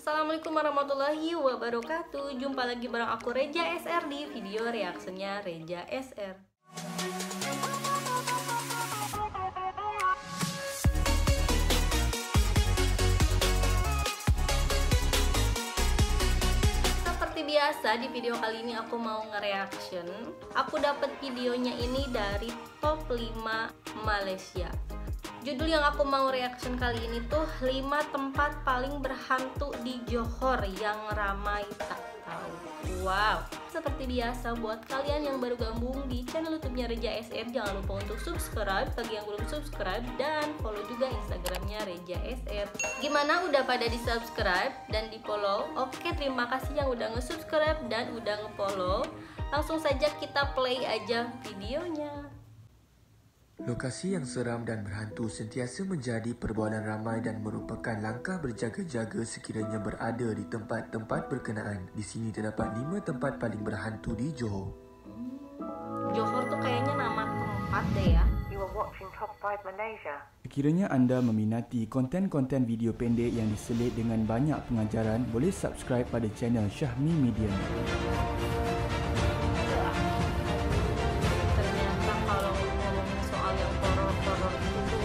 Assalamualaikum warahmatullahi wabarakatuh. Jumpa lagi bareng aku Reja SR di video reaksinya Reja SR. Seperti biasa di video kali ini aku mau nge-reaction. Aku dapat videonya ini dari top 5 Malaysia. Judul yang aku mau reaction kali ini tuh 5 tempat paling berhantu di Johor yang ramai tak tahu. Wow. Seperti biasa buat kalian yang baru gabung di channel YouTube-nya Reja SR, jangan lupa untuk subscribe bagi yang belum subscribe dan follow juga Instagramnya Reja SR. Gimana, udah pada di subscribe dan di follow? Oke, terima kasih yang udah nge-subscribe dan udah nge-follow. Langsung saja kita play aja videonya. Lokasi yang seram dan berhantu sentiasa menjadi perbualan ramai dan merupakan langkah berjaga-jaga sekiranya berada di tempat-tempat berkenaan. Di sini terdapat 5 tempat paling berhantu di Johor. Johor tuh kayaknya nama tempat deh ya. You are watching Top 5 Malaysia. Sekiranya anda meminati konten-konten video pendek yang diselit dengan banyak pengajaran, boleh subscribe pada channel Syahmi Media. Ternyata kalau ngomongin soal yang horor-horor itu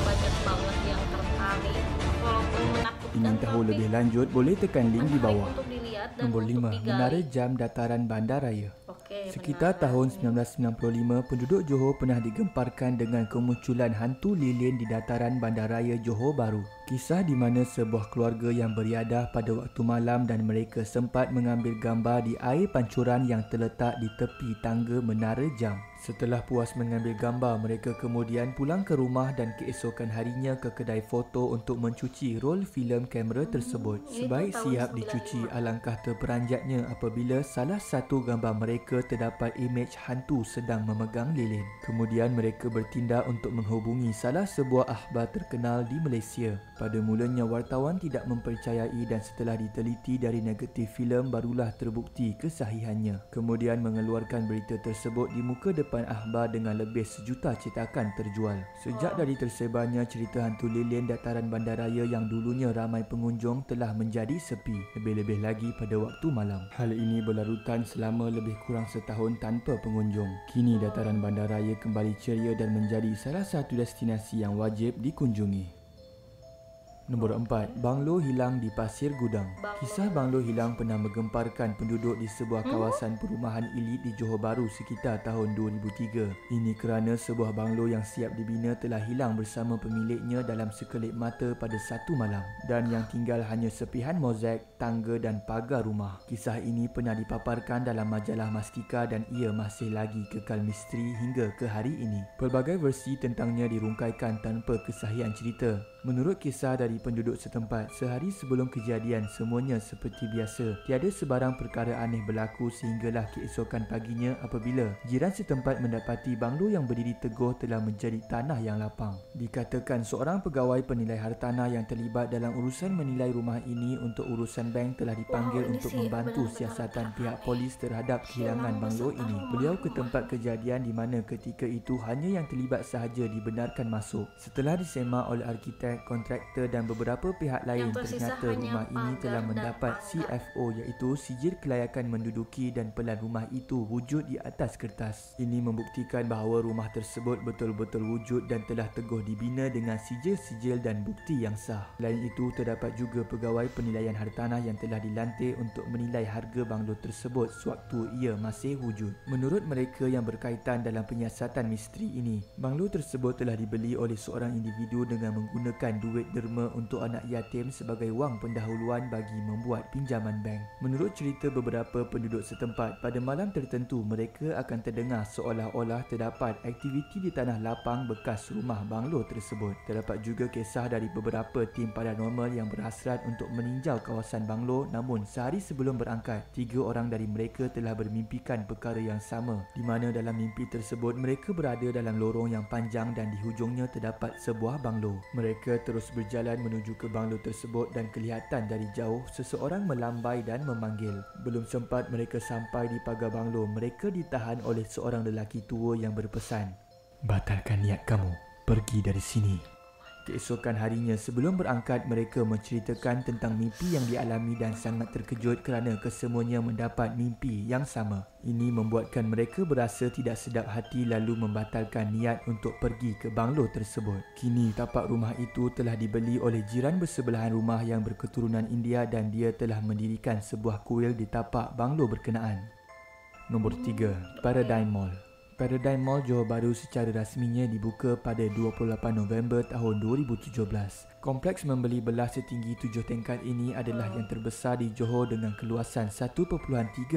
banyak banget yang tertarik, walaupun menakutkan. Ingin tahu lebih lanjut, boleh tekan link di bawah. Untuk dilihat dan Nombor untuk 5. digali. Menara Jam Dataran Bandaraya. Oke, Sekitar tahun 1995, penduduk Johor pernah digemparkan dengan kemunculan hantu lilin di dataran Bandaraya Johor Bahru. Kisah di mana sebuah keluarga yang beriadah pada waktu malam dan mereka sempat mengambil gambar di air pancuran yang terletak di tepi tangga Menara Jam. Setelah puas mengambil gambar, mereka kemudian pulang ke rumah dan keesokan harinya ke kedai foto untuk mencuci rol filem kamera tersebut. Sebaik siap dicuci, alangkah terperanjatnya apabila salah satu gambar mereka terdapat imej hantu sedang memegang lilin. Kemudian mereka bertindak untuk menghubungi salah sebuah akhbar terkenal di Malaysia. Pada mulanya wartawan tidak mempercayai dan setelah diteliti dari negatif filem barulah terbukti kesahihannya. Kemudian mengeluarkan berita tersebut di muka depan akhbar dengan lebih 1 juta cetakan terjual. Sejak dari tersebarnya cerita hantu lilin dataran bandaraya yang dulunya ramai pengunjung telah menjadi sepi, lebih-lebih lagi pada waktu malam. Hal ini berlarutan selama lebih kurang setahun tanpa pengunjung. Kini dataran bandaraya kembali ceria dan menjadi salah satu destinasi yang wajib dikunjungi. Nombor 4. Banglo hilang di Pasir Gudang. Kisah banglo hilang pernah menggemparkan penduduk di sebuah kawasan perumahan elit di Johor Bahru sekitar tahun 2003. Ini kerana sebuah banglo yang siap dibina telah hilang bersama pemiliknya dalam sekelip mata pada satu malam, dan yang tinggal hanya sepihan mozaik, tangga dan pagar rumah. Kisah ini pernah dipaparkan dalam majalah Mastika dan ia masih lagi kekal misteri hingga ke hari ini. Pelbagai versi tentangnya dirungkaikan tanpa kesahihan cerita. Menurut kisah dari penduduk setempat, sehari sebelum kejadian semuanya seperti biasa. Tiada sebarang perkara aneh berlaku sehinggalah keesokan paginya apabila jiran setempat mendapati banglo yang berdiri teguh telah menjadi tanah yang lapang. Dikatakan seorang pegawai penilai hartanah yang terlibat dalam urusan menilai rumah ini untuk urusan bank telah dipanggil untuk membantu siasatan pihak polis terhadap kehilangan banglo ini. Beliau ke tempat kejadian di mana ketika itu hanya yang terlibat sahaja dibenarkan masuk. Setelah disemak oleh arkitek, kontraktor dan beberapa pihak lain, ternyata rumah ini telah mendapat CFO iaitu sijil kelayakan menduduki dan pelan rumah itu wujud di atas kertas. Ini membuktikan bahawa rumah tersebut betul-betul wujud dan telah teguh dibina dengan sijil-sijil dan bukti yang sah. Selain itu, terdapat juga pegawai penilaian hartanah yang telah dilantik untuk menilai harga banglo tersebut sewaktu ia masih wujud. Menurut mereka yang berkaitan dalam penyiasatan misteri ini, banglo tersebut telah dibeli oleh seorang individu dengan menggunakan duit derma untuk anak yatim sebagai wang pendahuluan bagi membuat pinjaman bank. Menurut cerita beberapa penduduk setempat, pada malam tertentu mereka akan terdengar seolah-olah terdapat aktiviti di tanah lapang bekas rumah banglo tersebut. Terdapat juga kisah dari beberapa tim paranormal yang berhasrat untuk meninjau kawasan banglo, namun sehari sebelum berangkat, 3 orang dari mereka telah bermimpikan perkara yang sama, di mana dalam mimpi tersebut mereka berada dalam lorong yang panjang dan di hujungnya terdapat sebuah banglo. Mereka terus berjalan menuju ke banglo tersebut dan kelihatan dari jauh seseorang melambai dan memanggil. Belum sempat mereka sampai di pagar banglo, mereka ditahan oleh seorang lelaki tua yang berpesan, "Batalkan niat kamu, pergi dari sini." Keesokan harinya sebelum berangkat, mereka menceritakan tentang mimpi yang dialami dan sangat terkejut kerana kesemuanya mendapat mimpi yang sama. Ini membuatkan mereka berasa tidak sedap hati lalu membatalkan niat untuk pergi ke banglo tersebut. Kini tapak rumah itu telah dibeli oleh jiran bersebelahan rumah yang berketurunan India dan dia telah mendirikan sebuah kuil di tapak banglo berkenaan. Nombor 3. Paradigm Mall. Paradigm Mall Johor Bahru secara rasminya dibuka pada 28 November tahun 2017. Kompleks membeli belah setinggi 7 tingkat ini adalah yang terbesar di Johor dengan keluasan 1.3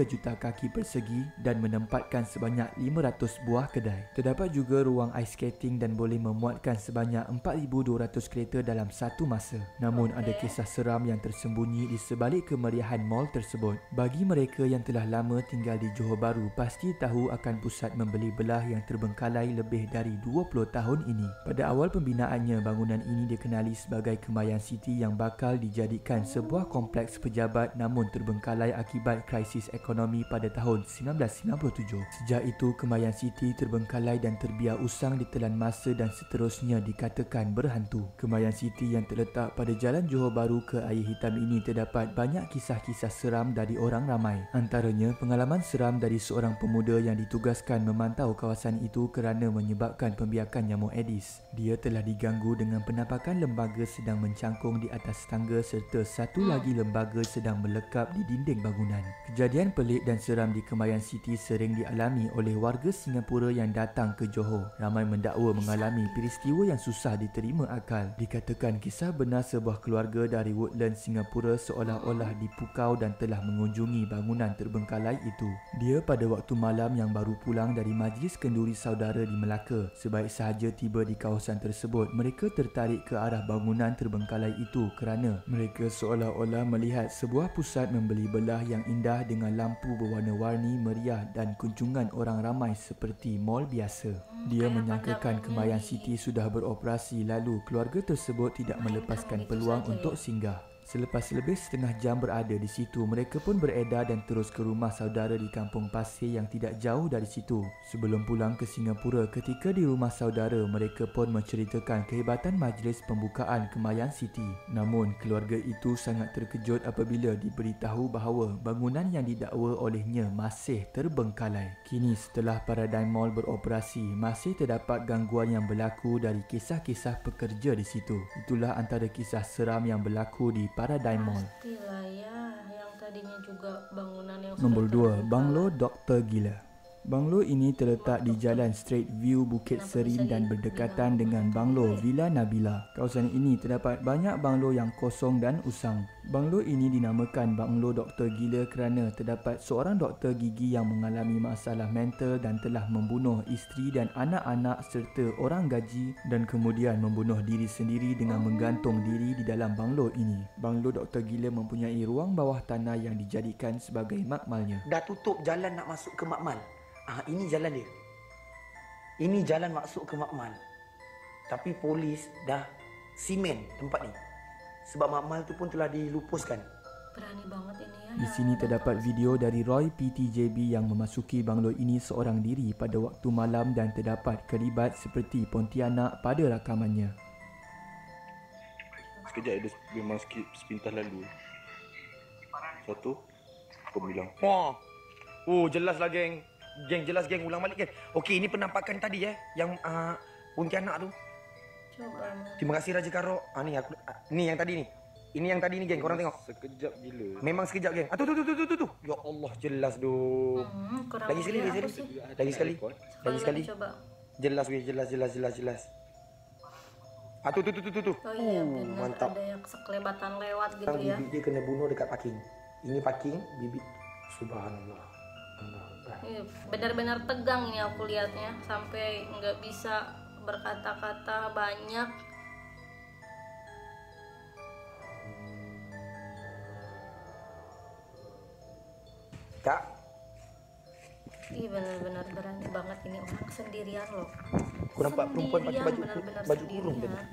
juta kaki persegi dan menempatkan sebanyak 500 buah kedai. Terdapat juga ruang ice skating dan boleh memuatkan sebanyak 4,200 kereta dalam satu masa. Namun ada kisah seram yang tersembunyi di sebalik kemeriahan mall tersebut. Bagi mereka yang telah lama tinggal di Johor Bahru pasti tahu akan pusat membeli belah yang terbengkalai lebih dari 20 tahun ini. Pada awal pembinaannya, bangunan ini dikenali sebagai Kemayan City yang bakal dijadikan sebuah kompleks pejabat namun terbengkalai akibat krisis ekonomi pada tahun 1997. Sejak itu, Kemayan City terbengkalai dan terbiar usang ditelan masa dan seterusnya dikatakan berhantu. Kemayan City yang terletak pada Jalan Johor Bahru ke Air Hitam ini terdapat banyak kisah-kisah seram dari orang ramai. Antaranya, pengalaman seram dari seorang pemuda yang ditugaskan memantau kawasan itu kerana menyebabkan pembiakan nyamuk Aedes. Dia telah diganggu dengan penampakan lembaga sedang mencangkung di atas tangga serta satu lagi lembaga sedang melekap di dinding bangunan. Kejadian pelik dan seram di Kemayan City sering dialami oleh warga Singapura yang datang ke Johor. Ramai mendakwa mengalami peristiwa yang susah diterima akal. Dikatakan kisah benar sebuah keluarga dari Woodlands, Singapura seolah-olah dipukau dan telah mengunjungi bangunan terbengkalai itu. Dia pada waktu malam yang baru pulang dari majlis kenduri saudara di Melaka. Sebaik sahaja tiba di kawasan tersebut, mereka tertarik ke arah bangunan terbengkalai itu kerana mereka seolah-olah melihat sebuah pusat membeli belah yang indah dengan lampu berwarna-warni meriah dan kunjungan orang ramai seperti mall biasa. Dia menyangkakan Kemayan City sudah beroperasi lalu keluarga tersebut tidak melepaskan peluang untuk singgah. Selepas lebih setengah jam berada di situ, mereka pun beredar dan terus ke rumah saudara di Kampung Pasir yang tidak jauh dari situ. Sebelum pulang ke Singapura, ketika di rumah saudara, mereka pun menceritakan kehebatan majlis pembukaan Kemayan City. Namun, keluarga itu sangat terkejut apabila diberitahu bahawa bangunan yang didakwa olehnya masih terbengkalai. Kini, setelah Paradigm Mall beroperasi, masih terdapat gangguan yang berlaku dari kisah-kisah pekerja di situ. Itulah antara kisah seram yang berlaku di Paradigm Mall. Pastilah ya, yang tadinya juga bangunan yang Nombor sudah 2, Banglo Dr. Gila. Banglo ini terletak di Jalan Straight View Bukit Serin dan berdekatan dengan Banglo Villa Nabila. Kawasan ini terdapat banyak banglo yang kosong dan usang. Banglo ini dinamakan Banglo Dr. Gila kerana terdapat seorang doktor gigi yang mengalami masalah mental dan telah membunuh isteri dan anak-anak serta orang gaji dan kemudian membunuh diri sendiri dengan menggantung diri di dalam banglo ini. Banglo Dr. Gila mempunyai ruang bawah tanah yang dijadikan sebagai makmalnya. Dah tutup jalan nak masuk ke makmal. Ini jalan dia. Ini jalan masuk ke makmal. Tapi polis dah simen tempat ni. Sebab makmal tu pun telah dilupuskan. berani banget ini ya. Di sini terdapat video dari Roy PTJB yang memasuki banglo ini seorang diri pada waktu malam dan terdapat kelibat seperti Pontianak pada rakamannya. Sekejap ada memang sepintas lalu. Satu, kau bilang. Wah. Jelaslah geng. Geng, jelas geng. Ulang balik geng. Okey, ini penampakan tadi yang Pontianak tu. Coba. Terima kasih Raja Karo. Ni aku ni yang tadi ni. Ini yang tadi ni geng, korang tengok. Sekejap gila. Memang sekejap geng. Tu. Ya Allah, jelas doh. Kurang Lagi sekali, lebih lagi apa sekali. sih? Lagi sekali. Lagi sekali. lagi coba. Jelas weh, jelas. Tu. Oh iya benar, mantap. ada yang sekelebatan lewat gitu Sekarang ya. bibi dia kena bunuh dekat parking. Ini parking, bibi. Subhanallah. Allah Akbar. Iya, benar-benar tegang nih aku lihatnya sampai nggak bisa berkata-kata banyak. Kak, Ih benar-benar berani banget ini orang sendirian loh. aku nampak perempuan pakai Sendirian, baju benar-benar baju kurung tadi. sendirian.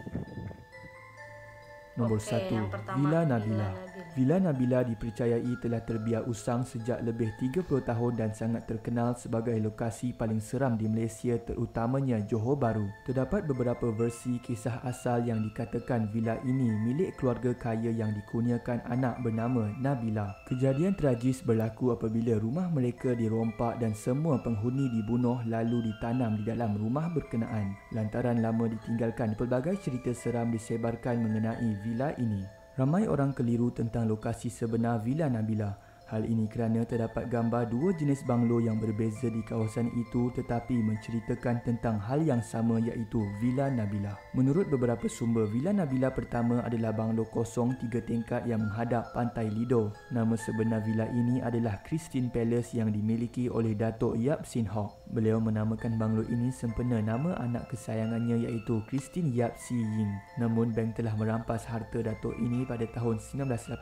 Nombor Oke, 1, yang pertama, Villa Villa Nabila. Nabila. Villa Nabila dipercayai telah terbiar usang sejak lebih 30 tahun dan sangat terkenal sebagai lokasi paling seram di Malaysia, terutamanya Johor Bahru. Terdapat beberapa versi kisah asal yang dikatakan villa ini milik keluarga kaya yang dikurniakan anak bernama Nabila. Kejadian tragis berlaku apabila rumah mereka dirompak dan semua penghuni dibunuh lalu ditanam di dalam rumah berkenaan. Lantaran lama ditinggalkan, pelbagai cerita seram disebarkan mengenai villa ini. Ramai orang keliru tentang lokasi sebenar Villa Nabila. Hal ini kerana terdapat gambar dua jenis banglo yang berbeza di kawasan itu tetapi menceritakan tentang hal yang sama, iaitu Villa Nabila. Menurut beberapa sumber, Villa Nabila pertama adalah banglo kosong 3 tingkat yang menghadap pantai Lido. Nama sebenar villa ini adalah Christine Palace yang dimiliki oleh Datuk Yap Sin Hock. Beliau menamakan banglo ini sempena nama anak kesayangannya, iaitu Christine Yap Si Ying. Namun bank telah merampas harta Datuk ini pada tahun 1986.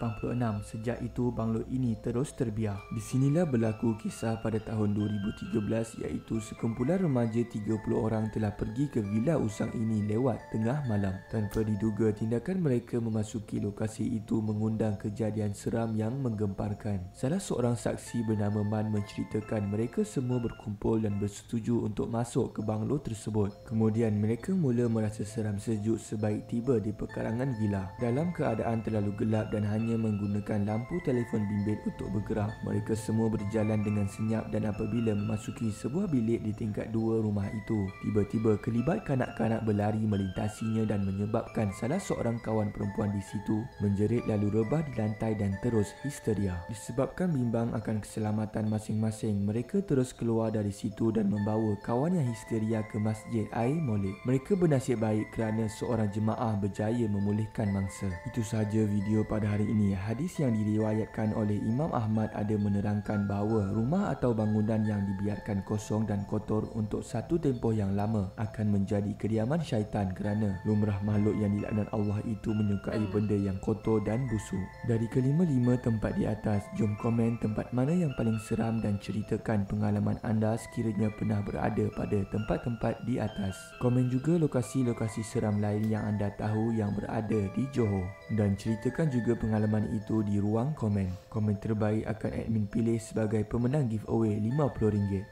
Sejak itu banglo ini terus terbiar. Di sinilah berlaku kisah pada tahun 2013, iaitu sekumpulan remaja 30 orang telah pergi ke villa usang ini lewat tengah malam. Tanpa diduga, tindakan mereka memasuki lokasi itu mengundang kejadian seram yang menggemparkan. Salah seorang saksi bernama Man menceritakan mereka semua berkumpul dan bersetuju untuk masuk ke banglo tersebut. Kemudian mereka mula merasa seram sejuk sebaik tiba di pekarangan villa. Dalam keadaan terlalu gelap dan hanya menggunakan lampu telefon bimbit untuk bergerak, mereka semua berjalan dengan senyap dan apabila memasuki sebuah bilik di tingkat 2 rumah itu, tiba-tiba kelibat kanak-kanak berlari melintasinya dan menyebabkan salah seorang kawan perempuan di situ menjerit lalu rebah di lantai dan terus histeria. Disebabkan bimbang akan keselamatan masing-masing, mereka terus keluar dari situ dan membawa kawan yang histeria ke Masjid Air Molek. Mereka bernasib baik kerana seorang jemaah berjaya memulihkan mangsa. Itu sahaja video pada hari ini. Hadis yang diriwayatkan oleh Imam Ahmad ada menerangkan bahawa rumah atau bangunan yang dibiarkan kosong dan kotor untuk satu tempoh yang lama akan menjadi kediaman syaitan kerana lumrah makhluk yang dilaknat Allah itu menyukai benda yang kotor dan busuk. Dari kelima-lima tempat di atas, jom komen tempat mana yang paling seram dan ceritakan pengalaman anda sekiranya pernah berada pada tempat-tempat di atas. Komen juga lokasi-lokasi seram lain yang anda tahu yang berada di Johor dan ceritakan juga pengalaman itu di ruang komen. Komen terbaik akan admin pilih sebagai pemenang giveaway RM50.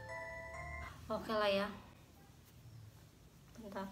Oke lah ya. Bentar.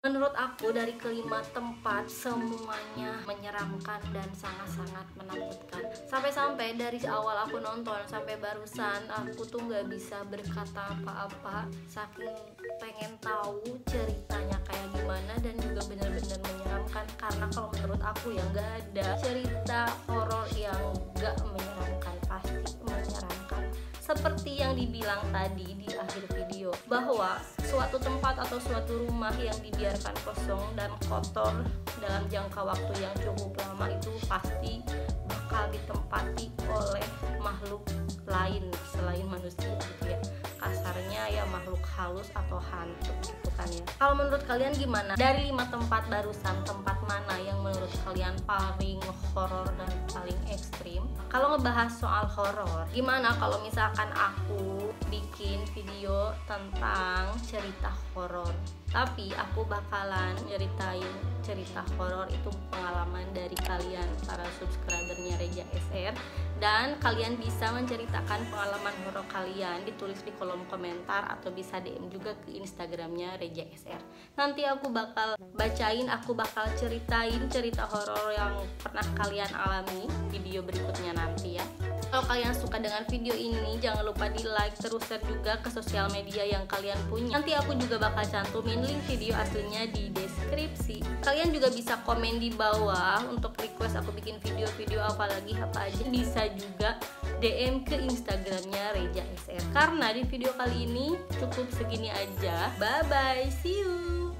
Menurut aku dari kelima tempat semuanya menyeramkan dan sangat-sangat menakutkan. Sampai-sampai dari awal aku nonton sampai barusan aku tuh nggak bisa berkata apa-apa saking pengen tahu ceritanya kayak gimana, dan juga benar-benar menyeramkan karena kalau menurut aku ya nggak ada cerita horor yang nggak menyeramkan, pasti menyeramkan. Seperti yang dibilang tadi di akhir video, bahwa suatu tempat atau suatu rumah yang dibiarkan kosong dan kotor dalam jangka waktu yang cukup lama itu pasti bakal ditempati oleh makhluk lain selain manusia gitu ya. Kasarnya ya makhluk halus atau hantu gitu kan ya. Kalau menurut kalian gimana? Dari 5 tempat barusan, tempat mana yang menurut kalian paling horor dan paling ekstrim? Kalau ngebahas soal horor, gimana kalau misalkan aku bikin video tentang cerita horor? Tapi aku bakalan nyeritain cerita horor itu pengalaman dari kalian para subscribernya Reja SR, dan kalian bisa menceritakan pengalaman horor kalian, ditulis di kolom komentar atau bisa DM juga ke Instagramnya Reja SR. Nanti aku bakal bacain, aku bakal ceritain cerita horor yang pernah kalian alami video berikutnya nanti ya. Kalau kalian suka dengan video ini, jangan lupa di like, terus share juga ke sosial media yang kalian punya. Nanti aku juga bakal cantumin link video aslinya di deskripsi. Kalian juga bisa komen di bawah untuk request aku bikin video-video apa aja. Bisa juga DM ke Instagramnya Reja SR. Karena di video kali ini cukup segini aja. Bye bye, see you.